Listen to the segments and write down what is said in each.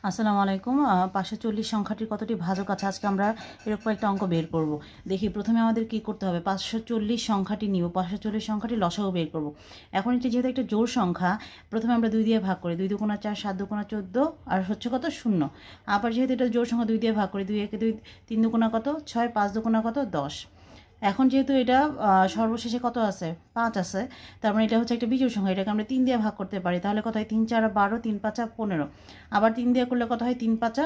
আসসালামু আলাইকুম। 540 সংখ্যাটির কতটি ভাজক আছে আজকে আমরা এরকম একটা অঙ্ক বের করব। দেখি প্রথমে আমাদের কি করতে হবে, 540 সংখ্যাটি নিব, 540 সংখ্যাটি লসাগু বের করব। এখন এটি যেহেতু একটা জোড় সংখ্যা, প্রথমে আমরা 2 দিয়ে ভাগ করি, 2 দুগুণা 4, 7 দুগুণা 14 আর হচ্ছে কত 0। আবার যেহেতু এটা জোড় সংখ্যা 2 দিয়ে ভাগ করি, 2 একে 2, 3 দুগুণা কত 6, 5 দুগুণা কত 10। এখন যেহেতু এটা সর্বশেষে কত আছে 5 আছে, তার মানে এটা হচ্ছে একটা বিজোড় সংখ্যা, এটাকে আমরা 3 দিয়ে ভাগ করতে পারি, তাহলে কত হয় 3 4 12, 3 5 15। আবার 3 দিয়ে করলে কত হয় 3 5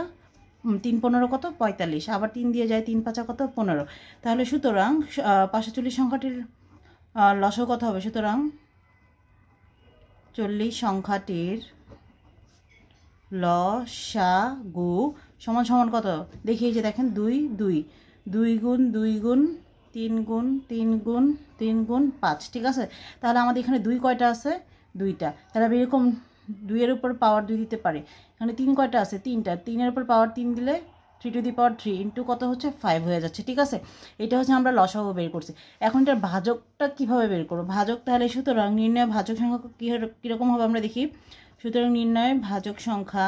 3 15 কত 45, আবার 3 দিয়ে যায় 3 5 কত 15। তাহলে সুতরাং 540 সংখ্যাটির লসাগু কত হবে, সুতরাং 40 সংখ্যাটির লসাগু সমান সমান কত দেখি, এই যে দেখেন 2 2 2 গুণ 2 গুণ 3 গুণ 3 গুণ 3 গুণ 5, ঠিক আছে। তাহলে আমাদের এখানে 2 কয়টা আছে, 2টা। তাহলে আমি এরকম 2 এর উপর পাওয়ার 2 দিতে পারি। এখানে 3 কয়টা আছে, 3টা। 3 এর উপর পাওয়ার 3 দিলে 3 টু দি পাওয়ার 3 ইন্টু কত হচ্ছে 5 হয়ে যাচ্ছে, ঠিক আছে। এটা হচ্ছে আমরা লসাগু বের করছি। এখন এটার ভাজকটা কীভাবে বের করবো, ভাজক তাহলে সুতরাং নির্ণয় ভাজক সংখ্যা কীরকম হবে আমরা দেখি। সুতরাং নির্ণয় ভাজক সংখ্যা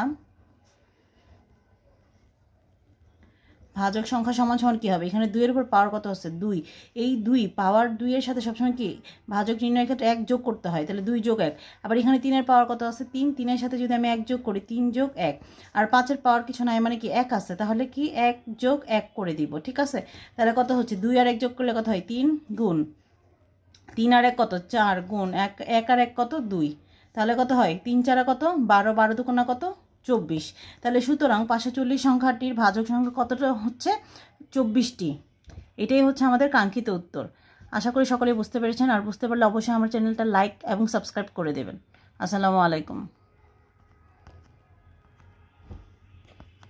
সমান সমান কী হবে, এখানে 2 এর উপর পাওয়ার কত আছে 2, এই 2 পাওয়ার 2 এর সাথে সবসময় কি ভাজক নির্ণয়ের ক্ষেত্রে 1 যোগ করতে হয়, তাহলে 2 যোগ 1। আবার এখানে 3 এর পাওয়ার কত আছে 3, 3 এর সাথে যদি আমি 1 যোগ করি 3 যোগ 1, আর 5 এর পাওয়ার কিছু নাই মানে কি 1 আছে, তাহলে কি 1 যোগ 1 করে দিব, ঠিক আছে। তাহলে কত হচ্ছে 2 আর 1 যোগ করলে কত হয় 3 গুণ 3 আর 1 কত 4 গুণ 1, 1 আর 1 কত 2, তাহলে কত হয় 3 4 কত 12, 12 দুগুণা কত 24। তাহলে সুতরাং 540 সংখ্যাটির ভাজক সংখ্যা কতটা হচ্ছে 24টি। এটাই হচ্ছে আমাদের কাঙ্ক্ষিত উত্তর। আশা করি সকলেই বুঝতে পেরেছেন, আর বুঝতে পারলে অবশ্যই আমার চ্যানেলটা লাইক এবং সাবস্ক্রাইব করে দেবেন। আসসালামু আলাইকুম।